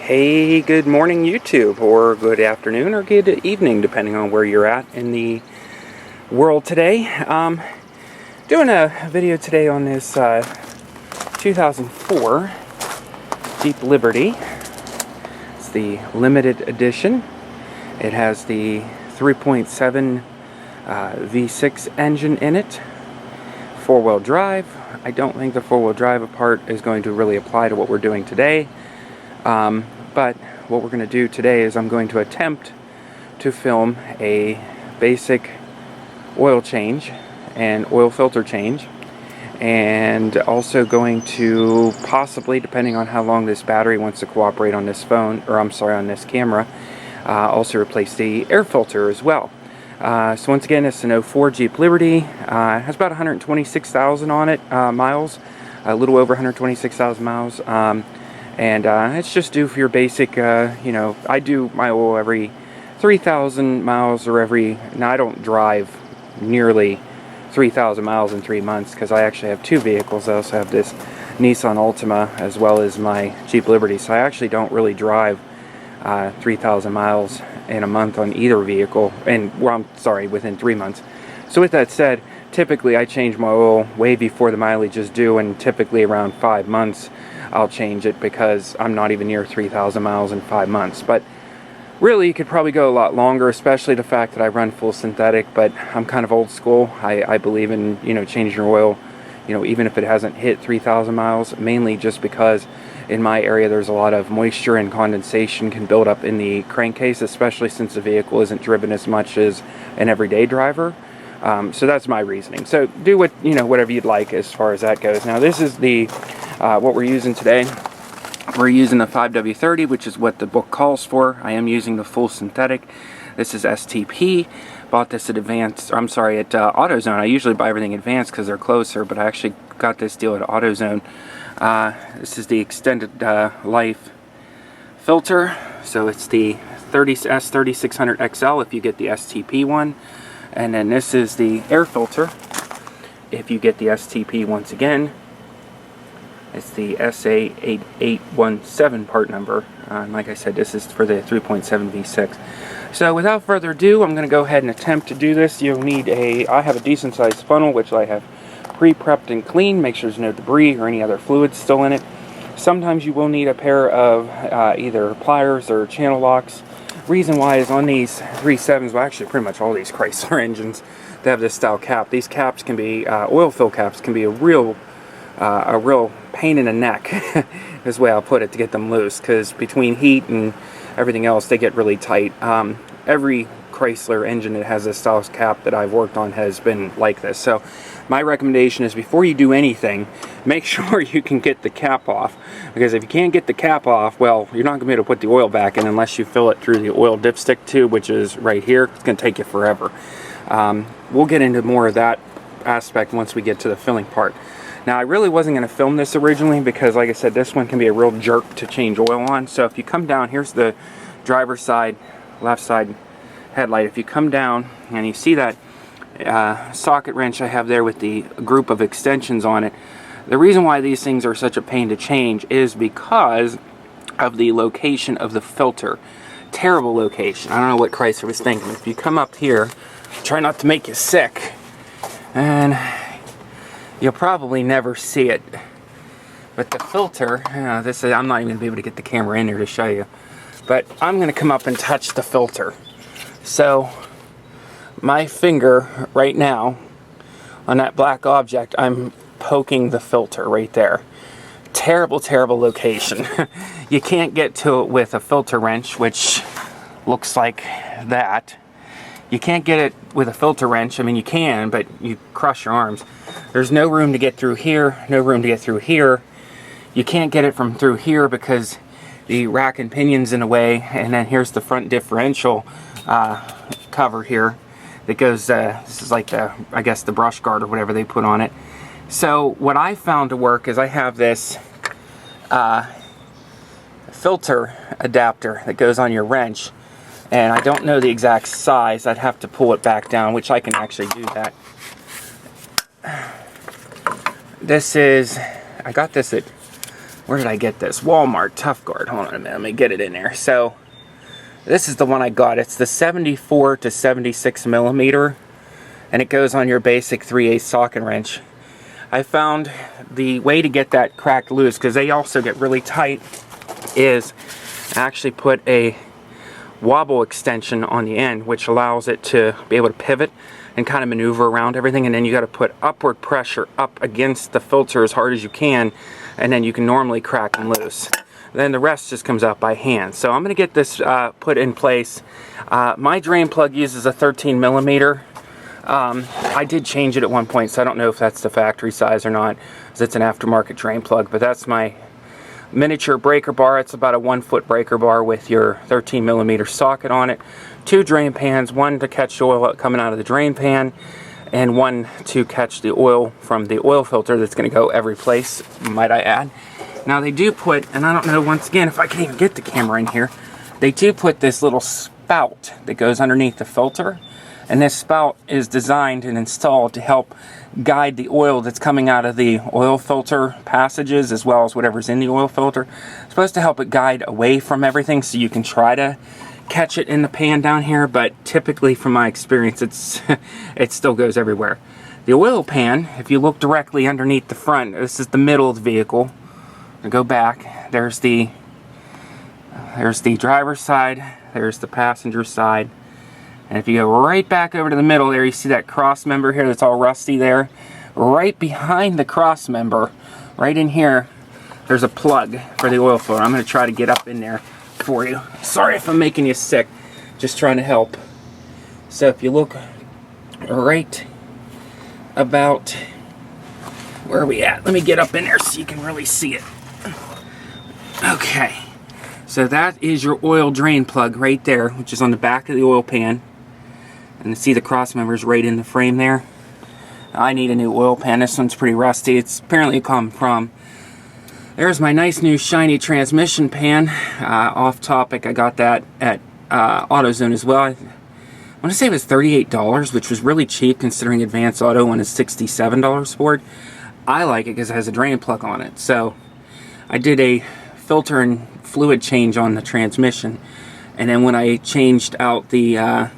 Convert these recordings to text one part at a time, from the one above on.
Hey, good morning YouTube, or good afternoon, or good evening, depending on where you're at in the world today. Doing a video today on this 2004 Jeep Liberty. It's the limited edition. It has the 3.7 V6 engine in it, four-wheel drive. I don't think the four-wheel drive part is going to really apply to what we're doing today. But what we're going to do today is I'm going to attempt to film a basic oil change and oil filter change, and also going to possibly, depending on how long this battery wants to cooperate on this phone, or I'm sorry, on this camera, also replace the air filter as well. So once again, it's an 04 Jeep Liberty. It has about 126,000 on it, miles, a little over 126,000 miles. And it's just due for your basic, I do my oil every 3,000 miles or now I don't drive nearly 3,000 miles in 3 months because I actually have two vehicles. I also have this Nissan Altima as well as my Jeep Liberty. So I actually don't really drive 3,000 miles in a month on either vehicle, within 3 months. So with that said, typically I change my oil way before the mileage is due, and typically around 5 months I'll change it because I'm not even near 3,000 miles in 5 months. But really, you could probably go a lot longer, especially the fact that I run full synthetic. But I'm kind of old school. I believe in changing your oil, even if it hasn't hit 3,000 miles, mainly just because in my area there's a lot of moisture and condensation can build up in the crankcase, especially since the vehicle isn't driven as much as an everyday driver. So that's my reasoning. So do whatever you'd like as far as that goes. Now this is the what we're using today. We're using the 5W30, which is what the book calls for. I am using the full synthetic. This is STP. Bought this at AutoZone. I usually buy everything advanced because they're closer, but I actually got this deal at AutoZone. This is the extended life filter. So it's the S3600XL if you get the STP one. And then this is the air filter if you get the STP once again. It's the SA8817 part number. And like I said, this is for the 3.7 V6. So without further ado, I'm going to go ahead and attempt to do this. You'll need I have a decent sized funnel, which I have pre-prepped and cleaned. Make sure there's no debris or any other fluids still in it. Sometimes you will need a pair of either pliers or channel locks. Reason why is on these 3.7s, well actually pretty much all these Chrysler engines, they have this style cap. These caps can be, oil fill caps can be a real pain in the neck, is the way I'll put it, to get them loose, because between heat and everything else they get really tight. Every Chrysler engine that has this style cap that I've worked on has been like this. So my recommendation is, before you do anything, make sure you can get the cap off, because if you can't get the cap off, well, you're not going to be able to put the oil back in unless you fill it through the oil dipstick tube, which is right here. It's going to take you forever. We'll get into more of that aspect once we get to the filling part. Now, I really wasn't going to film this originally because, like I said, this one can be a real jerk to change oil on. So if you come down, here's the driver's side, left side headlight. If you come down and you see that socket wrench I have there with the group of extensions on it, the reason why these things are such a pain to change is because of the location of the filter. Terrible location. I don't know what Chrysler was thinking. If you come up here, try not to make you sick, and you'll probably never see it. But the filter, I'm not even going to be able to get the camera in here to show you. But I'm going to come up and touch the filter. So my finger right now on that black object, I'm poking the filter right there. Terrible, terrible location. You can't get to it with a filter wrench, which looks like that. You can't get it with a filter wrench. I mean, you can, but you crush your arms. There's no room to get through here, no room to get through here. You can't get it from through here because the rack and pinion's in the way, and then here's the front differential cover here that goes, this is like I guess the brush guard or whatever they put on it. So what I found to work is I have this filter adapter that goes on your wrench, and I don't know the exact size. I'd have to pull it back down, which I can actually do that. This is, I got this at where did I get this? Walmart Tough Guard. Hold on a minute, let me get it in there. So this is the one I got. It's the 74 to 76 millimeter, and it goes on your basic 3/8 socket wrench. I found the way to get that cracked loose, because they also get really tight, is actually put a wobble extension on the end, which allows it to be able to pivot and kind of maneuver around everything. And then you got to put upward pressure up against the filter as hard as you can, and then you can normally crack them loose. Then the rest just comes out by hand. So I'm going to get this put in place. My drain plug uses a 13 millimeter. I did change it at one point, so I don't know if that's the factory size or not, because it's an aftermarket drain plug. But that's my miniature breaker bar. It's about a 1-foot breaker bar with your 13 millimeter socket on it. 2 drain pans, one to catch the oil coming out of the drain pan, and one to catch the oil from the oil filter that's going to go every place, might I add. Now they do put, and I don't know once again if I can even get the camera in here, they do put this little spout that goes underneath the filter, and this spout is designed and installed to help guide the oil that's coming out of the oil filter passages, as well as whatever's in the oil filter. It's supposed to help it guide away from everything, so you can try to catch it in the pan down here, but typically from my experience it still goes everywhere. The oil pan, if you look directly underneath the front, this is the middle of the vehicle. I'll go back, there's the driver's side, there's the passenger side, and if you go right back over to the middle there, you see that cross member here that's all rusty there. Right behind the cross member, right in here, there's a plug for the oil filter. I'm going to try to get up in there for you. Sorry if I'm making you sick, just trying to help. So if you look right about, where are we at? Let me get up in there so you can really see it. Okay, so that is your oil drain plug right there, which is on the back of the oil pan. And you see the cross members right in the frame there. I need a new oil pan. This one's pretty rusty. It's apparently come from, there's my nice new shiny transmission pan. Off topic, I got that at AutoZone as well. I want to say it was $38, which was really cheap considering Advance Auto one is $67 for it. I like it because it has a drain plug on it. So I did a filter and fluid change on the transmission, and then when I changed out the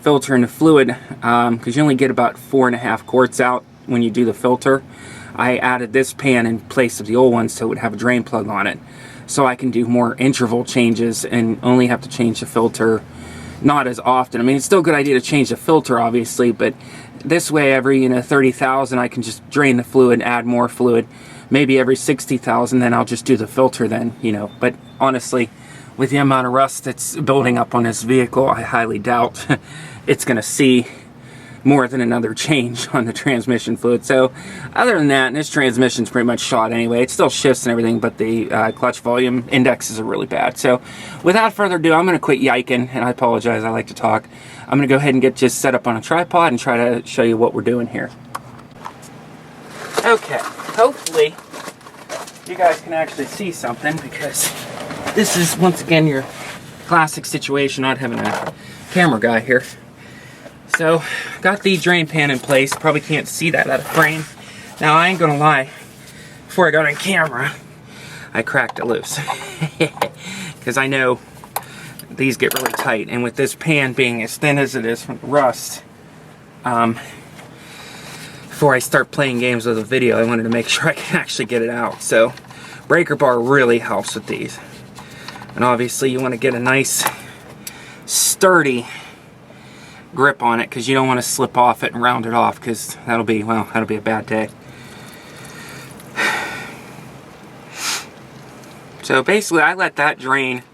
filter and the fluid, because you only get about 4.5 quarts out when you do the filter, I added this pan in place of the old one so it would have a drain plug on it, so I can do more interval changes and only have to change the filter not as often. I mean, it's still a good idea to change the filter obviously, but this way every 30,000 I can just drain the fluid, add more fluid. Maybe every 60,000 then I'll just do the filter then, but honestly, with the amount of rust that's building up on this vehicle, I highly doubt it's going to see more than another change on the transmission fluid. So other than that, this transmission's pretty much shot anyway. It still shifts and everything, but the clutch volume indexes are really bad. So without further ado, I'm going to quit yiking, and I apologize, I like to talk. I'm going to go ahead and get just set up on a tripod and try to show you what we're doing here. Okay, hopefully you guys can actually see something, because this is once again your classic situation, not having a camera guy here. So, got the drain pan in place. Probably can't see that out of frame. Now, I ain't gonna lie, before I got on camera, I cracked it loose. Because I know these get really tight, and with this pan being as thin as it is from the rust, before I start playing games with the video, I wanted to make sure I can actually get it out. So, breaker bar really helps with these. And obviously you want to get a nice sturdy grip on it, because you don't want to slip off it and round it off, because that'll be a bad day. So basically I let that drain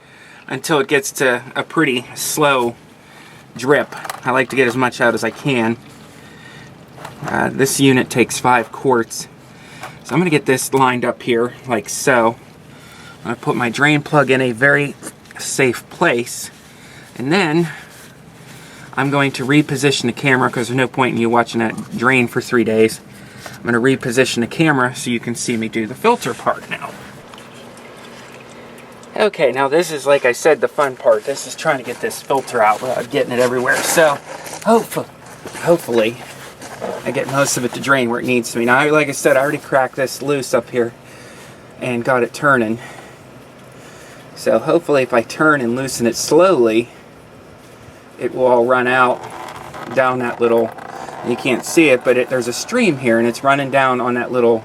until it gets to a pretty slow drip. I like to get as much out as I can. This unit takes 5 quarts. So I'm going to get this lined up here like so. I'm going to put my drain plug in a very safe place, and then I'm going to reposition the camera, because there's no point in you watching that drain for 3 days. I'm going to reposition the camera so you can see me do the filter part now. Okay, now this is, like I said, the fun part. This is trying to get this filter out without getting it everywhere. So hopefully I get most of it to drain where it needs to be. Now, like I said, I already cracked this loose up here. and got it turning. So hopefully if I turn and loosen it slowly, it will all run out down that little, you can't see it, but there's a stream here and it's running down on that little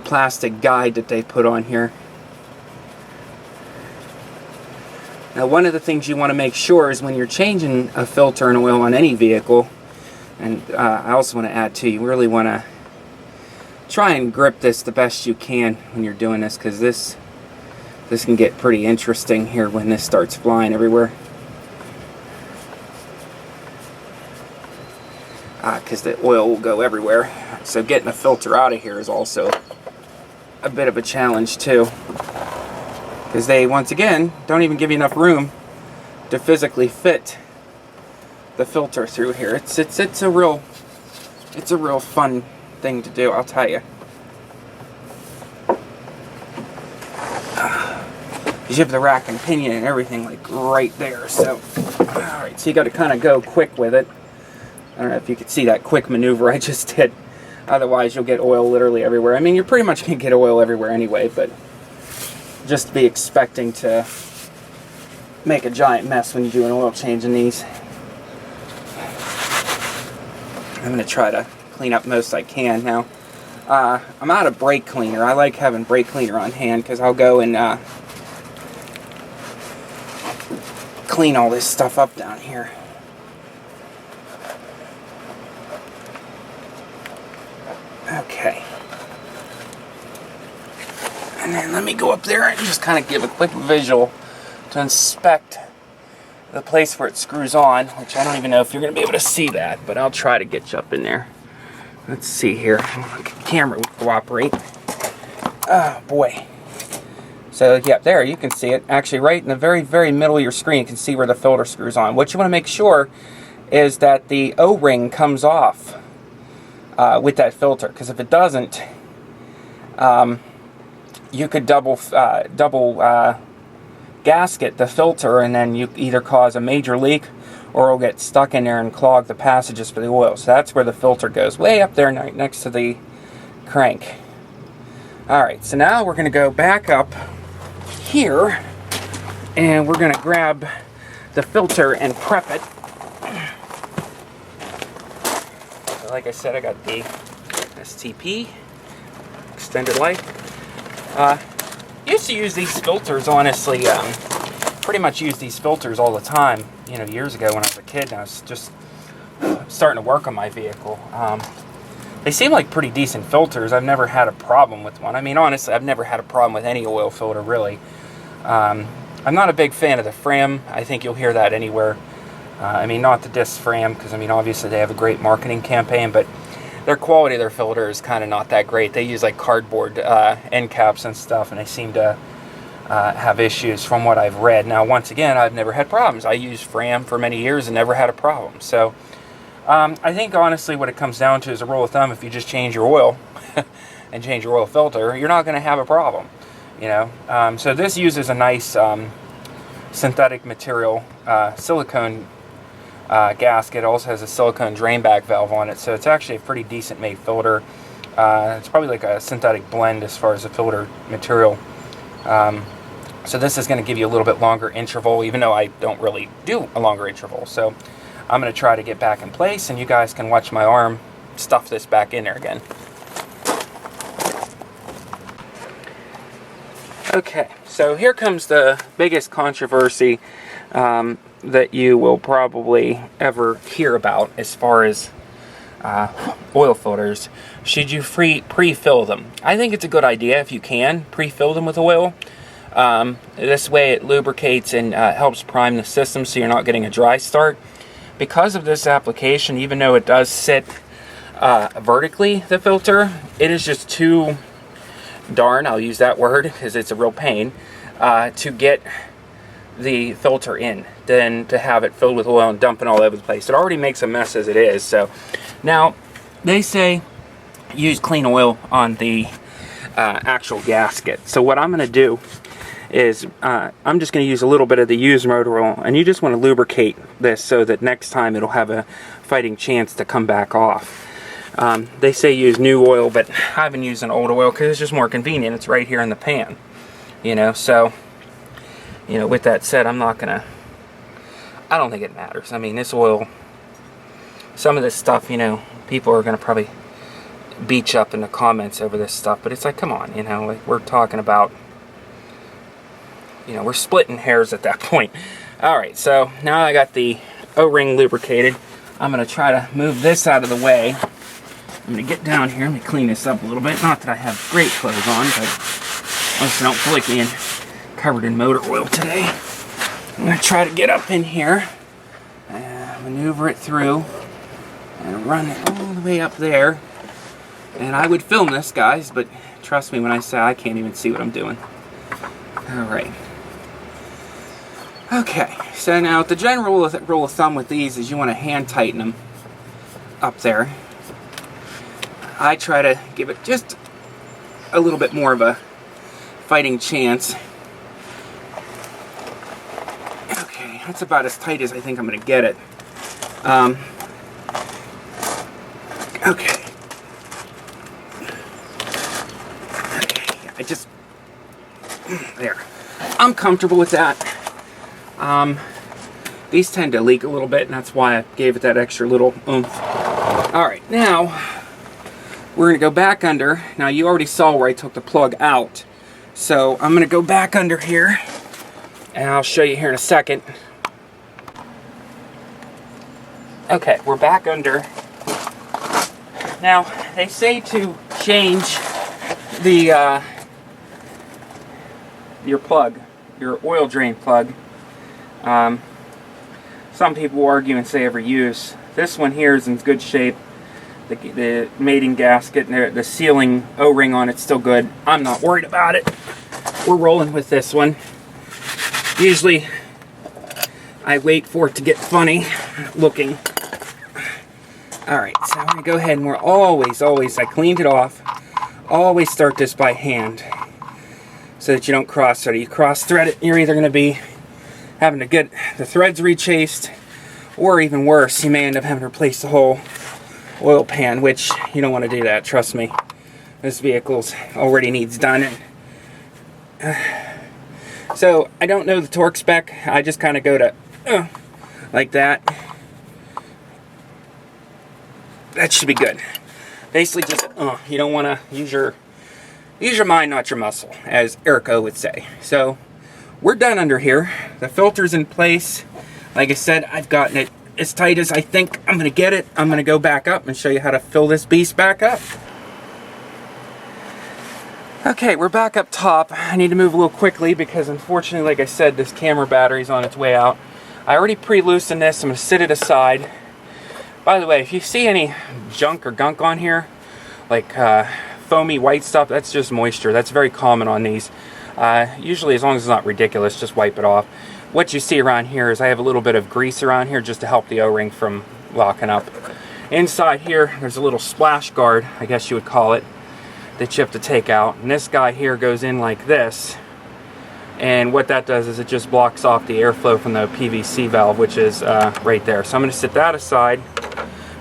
plastic guide that they put on here. Now one of the things you want to make sure is when you're changing a filter and oil on any vehicle, and I also want to add too, you really want to try and grip this the best you can when you're doing this, because this can get pretty interesting here when this starts flying everywhere. Because the oil will go everywhere. So getting the filter out of here is also a bit of a challenge too. Because they, once again, don't even give you enough room to physically fit the filter through here. It's a real fun thing to do, I'll tell you. You have the rack and pinion and everything like right there. So, alright, so you got to kind of go quick with it. I don't know if you could see that quick maneuver I just did. Otherwise, you'll get oil literally everywhere. I mean, you're pretty much going to get oil everywhere anyway, but just be expecting to make a giant mess when you do an oil change in these. I'm going to try to clean up most I can now. I'm out of brake cleaner. I like having brake cleaner on hand because I'll go and clean all this stuff up down here. Okay. And then let me go up there and just kind of give a quick visual to inspect the place where it screws on, which I don't even know if you're going to be able to see that, but I'll try to get you up in there. Let's see here. The camera will cooperate. Oh, boy. So, yeah, there, you can see it. Actually, right in the very, very middle of your screen, you can see where the filter screws on. What you want to make sure is that the O-ring comes off with that filter, because if it doesn't, you could double gasket the filter, and then you either cause a major leak or it'll get stuck in there and clog the passages for the oil. So that's where the filter goes, way up there next to the crank. Alright, so now we're going to go back up here and we're going to grab the filter and prep it. So like I said, I got the STP, extended life. Used to use these filters, honestly, pretty much used these filters all the time, you know, years ago when I was a kid and I was just starting to work on my vehicle. They seem like pretty decent filters. I've never had a problem with one. I mean, honestly, I've never had a problem with any oil filter, really. I'm not a big fan of the Fram. I think you'll hear that anywhere. I mean, not the disc Fram, because, I mean, obviously they have a great marketing campaign, but their quality of their filter is kind of not that great. They use, like, cardboard end caps and stuff, and they seem to have issues from what I've read. Now, once again, I've never had problems. I used Fram for many years and never had a problem. So, I think, honestly, what it comes down to is a rule of thumb. If you just change your oil and change your oil filter, you're not going to have a problem, you know. So this uses a nice synthetic material, silicone gasket. It also has a silicone drain back valve on it, so it's actually a pretty decent made filter. It's probably like a synthetic blend as far as the filter material. So this is going to give you a little bit longer interval, even though I don't really do a longer interval. So I'm going to try to get back in place, and you guys can watch my arm stuff this back in there again. Okay, so here comes the biggest controversy that you will probably ever hear about as far as oil filters. Should you pre-fill them? I think it's a good idea if you can pre-fill them with oil. This way it lubricates and helps prime the system so you're not getting a dry start. Because of this application, even though it does sit vertically, the filter, it is just too darn, I'll use that word because it's a real pain, to get the filter in than to have it filled with oil and dumping all over the place. It already makes a mess as it is. So now they say use clean oil on the actual gasket. So what I'm going to do is I'm just going to use a little bit of the used motor oil, and you just want to lubricate this so that next time it'll have a fighting chance to come back off. They say use new oil, but I've been using old oil because it's just more convenient. It's right here in the pan, you know. So, you know, with that said, I don't think it matters. I mean, this oil, some of this stuff, you know, people are going to probably beach up in the comments over this stuff, but it's like, come on, you know, like we're talking about, you know, we're splitting hairs at that point. Alright, so now I got the O-ring lubricated. I'm going to try to move this out of the way. I'm going to get down here. Let me clean this up a little bit. Not that I have great clothes on, but I don't feel like being covered in motor oil today. I'm going to try to get up in here and maneuver it through and run it all the way up there. And I would film this, guys, but trust me when I say I can't even see what I'm doing. Alright. Okay, so now the general rule of thumb with these is you want to hand tighten them up there. I try to give it just a little bit more of a fighting chance. Okay, that's about as tight as I think I'm going to get it. Okay. There. I'm comfortable with that. These tend to leak a little bit, and that's why I gave it that extra little oomph. Alright, now we're going to go back under. Now you already saw where I took the plug out. So I'm going to go back under here, and I'll show you here in a second. Okay, we're back under. Now, they say to change the your plug, your oil drain plug. Some people argue and say every use. This one here is in good shape. The mating gasket and the sealing O-ring on it's still good. I'm not worried about it. We're rolling with this one. Usually I wait for it to get funny looking. Alright, so I'm going to go ahead and we're always, I cleaned it off. Always start this by hand so that you don't cross thread it. You cross thread it, you're either going to be having to get the threads rechased, or even worse, you may end up having to replace the whole oil pan, which you don't want to do that, trust me. This vehicle's already needs done. So I don't know the torque spec. I just kind of go to like that. That should be good. Basically just you don't want to use your mind, not your muscle, as Erico would say. So we're done under here. The filter's in place. Like I said, I've gotten it as tight as I think I'm going to get it. I'm going to go back up and show you how to fill this beast back up. Okay, we're back up top. I need to move a little quickly because unfortunately, like I said, this camera battery's on its way out. I already pre-loosened this. I'm going to sit it aside. By the way, if you see any junk or gunk on here, like foamy white stuff, that's just moisture. That's very common on these. Usually, as long as it's not ridiculous, just wipe it off. What you see around here is I have a little bit of grease around here just to help the O-ring from locking up. Inside here, there's a little splash guard, I guess you would call it, that you have to take out. And this guy here goes in like this. And what that does is it just blocks off the airflow from the PVC valve, which is right there. So I'm going to sit that aside,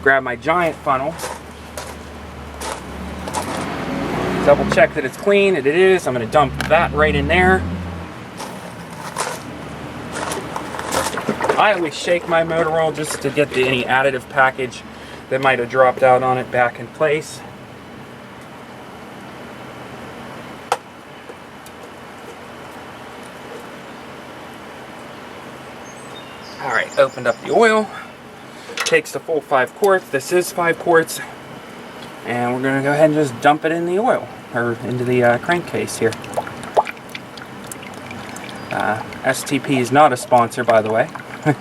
grab my giant funnel, double check that it's clean, and it is. I'm going to dump that right in there. I always shake my motor oil just to get any additive package that might have dropped out on it back in place. Alright, opened up the oil. Takes the full 5 quarts. This is 5 quarts. And we're going to go ahead and just dump it in the oil, or into the crankcase here. STP is not a sponsor, by the way,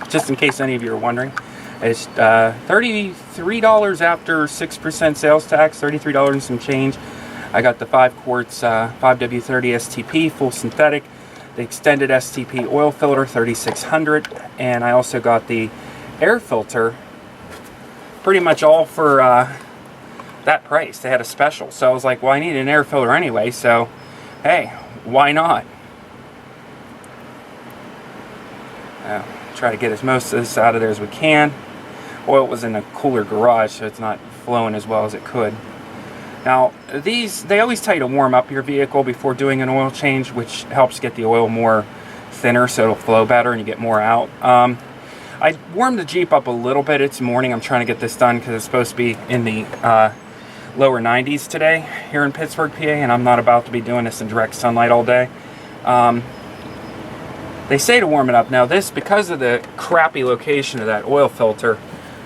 just in case any of you are wondering. It's $33 after 6% sales tax, $33 and some change. I got the 5 quarts 5W30 STP, full synthetic, the extended STP oil filter, $3,600, and I also got the air filter, pretty much all for that price. They had a special, so I was like, well, I need an air filter anyway, so hey, why not? Try to get as most of this out of there as we can. Oil was in a cooler garage, so it's not flowing as well as it could. Now, they always tell you to warm up your vehicle before doing an oil change, which helps get the oil more thinner so it'll flow better and you get more out. I warmed the Jeep up a little bit. It's morning. I'm trying to get this done because it's supposed to be in the lower 90s today here in Pittsburgh, PA, and I'm not about to be doing this in direct sunlight all day. They say to warm it up. Now this, because of the crappy location of that oil filter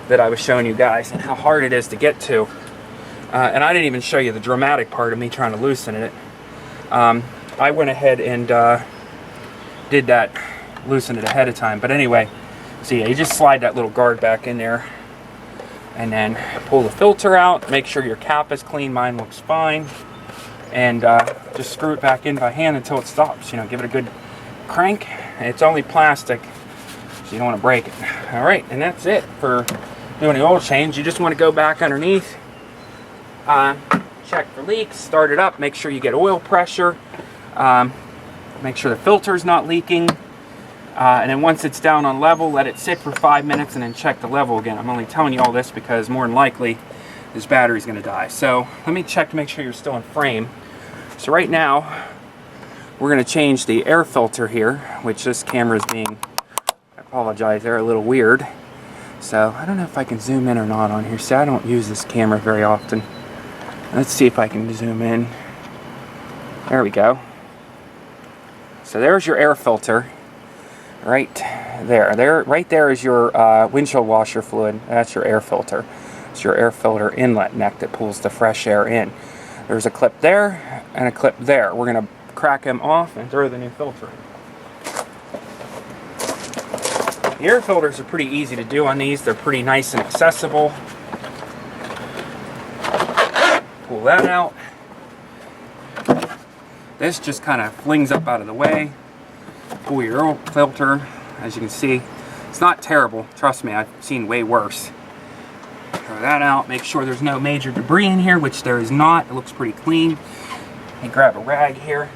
that I was showing you guys and how hard it is to get to, and I didn't even show you the dramatic part of me trying to loosen it. I went ahead and did that, loosen it ahead of time. But anyway, so yeah, you just slide that little guard back in there and then pull the filter out. Make sure your cap is clean. Mine looks fine. And just screw it back in by hand until it stops. You know, give it a good crank. It's only plastic, so you don't want to break it. All right, and that's it for doing the oil change. You just want to go back underneath, check for leaks, start it up, make sure you get oil pressure, make sure the filter's not leaking, and then once it's down on level, let it sit for 5 minutes and then check the level again. I'm only telling you all this because more than likely this battery's going to die. So let me check to make sure you're still in frame. So right now we're going to change the air filter here, which this camera is being, I apologize, they're a little weird. So I don't know if I can zoom in or not on here. See, I don't use this camera very often. Let's see if I can zoom in. There we go. So there's your air filter. Right there. Right there is your windshield washer fluid. That's your air filter. It's your air filter inlet neck that pulls the fresh air in. There's a clip there and a clip there. We're going to crack them off and throw the new filter in. The air filters are pretty easy to do on these. They're pretty nice and accessible. Pull that out. This just kind of flings up out of the way. Pull your oil filter. As you can see, it's not terrible. Trust me, I've seen way worse. Throw that out. Make sure there's no major debris in here, which there is not. It looks pretty clean. And grab a rag here.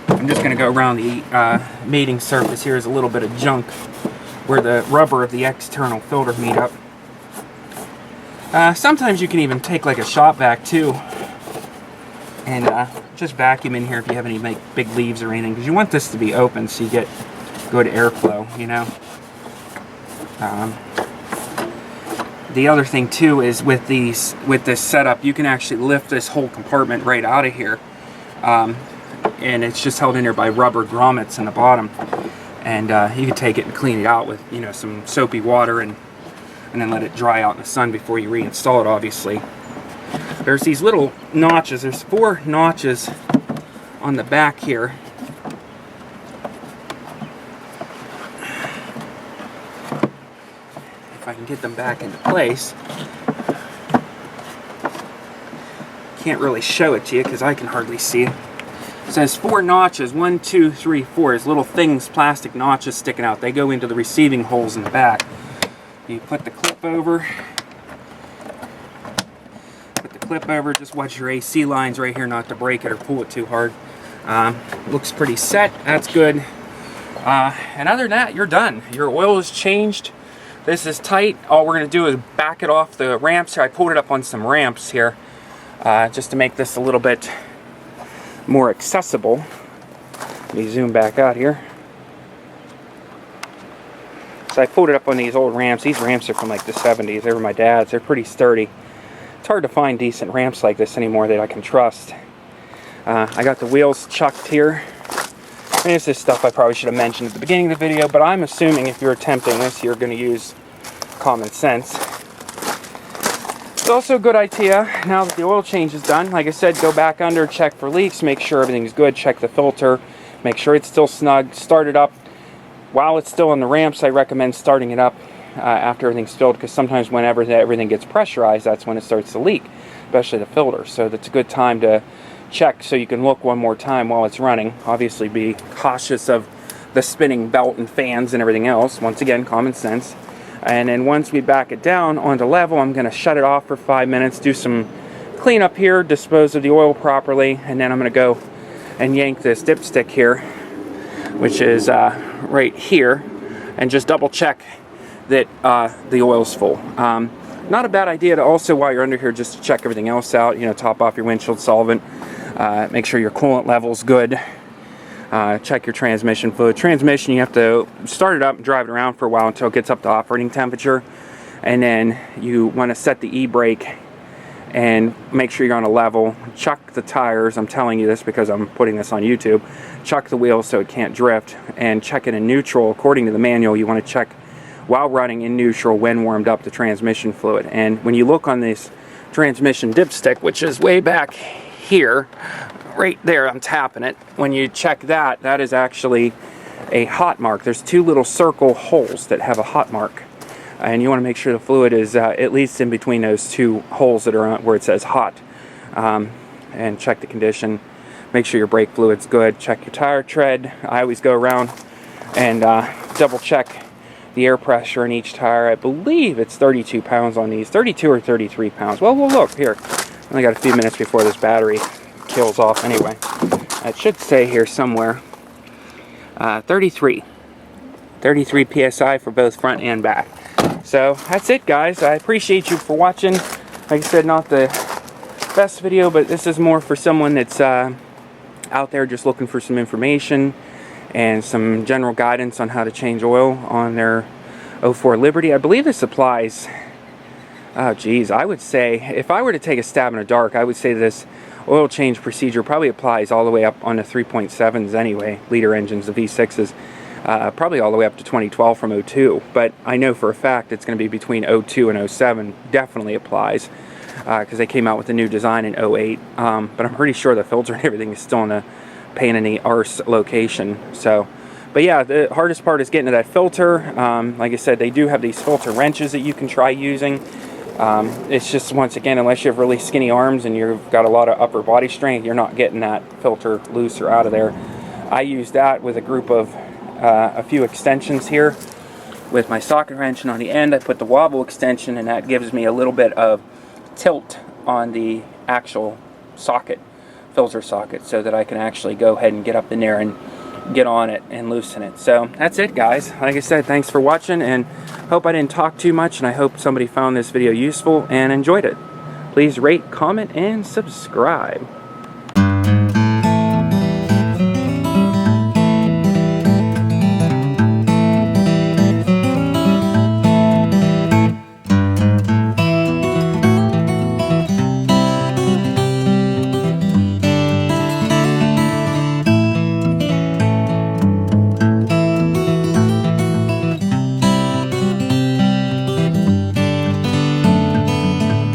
I'm just going to go around the mating surface. Here's a little bit of junk where the rubber of the external filter meet up. Sometimes you can even take like a shop vac too and just vacuum in here if you have any big leaves or anything, because you want this to be open so you get good airflow, you know. The other thing too is with this setup, you can actually lift this whole compartment right out of here. And it's just held in there by rubber grommets in the bottom, and you can take it and clean it out with, you know, some soapy water and then let it dry out in the sun before you reinstall it. Obviously, there's these little notches. There's 4 notches on the back here. If I can get them back into place. Can't really show it to you because I can hardly see it. It says 4 notches, 1, 2, 3, 4. There's little things, plastic notches sticking out. They go into the receiving holes in the back. You put the clip over. Just watch your AC lines right here not to break it or pull it too hard. Looks pretty set. That's good. And other than that, you're done. Your oil is changed. This is tight. All we're going to do is back it off the ramps here. I pulled it up on some ramps here just to make this a little bit more accessible. Let me zoom back out here. So I pulled it up on these old ramps. These ramps are from like the 70s. They were my dad's. They're pretty sturdy. It's hard to find decent ramps like this anymore that I can trust. I got the wheels chucked here. And this is stuff I probably should have mentioned at the beginning of the video, but I'm assuming if you're attempting this, you're going to use common sense. It's also a good idea, now that the oil change is done, like I said, go back under, check for leaks, make sure everything's good, check the filter, make sure it's still snug, start it up. While it's still on the ramps, I recommend starting it up after everything's filled, because sometimes whenever everything gets pressurized, that's when it starts to leak, especially the filter. So that's a good time to check so you can look one more time while it's running. Obviously be cautious of the spinning belt and fans and everything else. Once again, common sense. And then once we back it down onto level, I'm going to shut it off for 5 minutes, do some cleanup here, dispose of the oil properly, and then I'm going to go and yank this dipstick here, which is right here, and just double check that the oil's full. not a bad idea to also, while you're under here, just to check everything else out. You know, top off your windshield solvent, make sure your coolant level's good, check your transmission fluid. Transmission, you have to start it up and drive it around for a while until it gets up to operating temperature, and then you want to set the e-brake and make sure you're on a level. Chuck the tires, I'm telling you this because I'm putting this on YouTube. Chuck the wheels so it can't drift, and check it in neutral. According to the manual, you want to check while running in neutral when warmed up the transmission fluid. And when you look on this transmission dipstick, which is way back here, right there, I'm tapping it. When you check that, that is actually a hot mark. There's two little circle holes that have a hot mark, and you want to make sure the fluid is at least in between those two holes that are on where it says hot. And check the condition. Make sure your brake fluid's good. Check your tire tread. I always go around and double check the air pressure in each tire. I believe it's 32 pounds on these. 32 or 33 pounds. Well, we'll look here. Only got a few minutes before this battery kills off anyway. It should say here somewhere. 33 psi for both front and back. So that's it, guys. I appreciate you for watching. Like I said, not the best video, but this is more for someone that's out there just looking for some information and some general guidance on how to change oil on their 04 Liberty. I believe this applies, oh geez, I would say, if I were to take a stab in the dark, I would say this oil change procedure probably applies all the way up on the 3.7s anyway, liter engines, the V6s. Probably all the way up to 2012 from 02, but I know for a fact it's going to be between 02 and 07. Definitely applies because they came out with a new design in 08, but I'm pretty sure the filter and everything is still in a pain in the arse location. So, but yeah, the hardest part is getting to that filter. Like I said, they do have these filter wrenches that you can try using. It's just, once again, unless you have really skinny arms and you've got a lot of upper body strength, you're not getting that filter loose or out of there. I use that with a group of a few extensions here with my socket wrench, and on the end I put the wobble extension, and that gives me a little bit of tilt on the actual socket, filter socket, so that I can actually go ahead and get up in there and get on it and loosen it. So that's it, guys. Like I said, thanks for watching, and hope I didn't talk too much, and I hope somebody found this video useful and enjoyed it. Please rate, comment, and subscribe.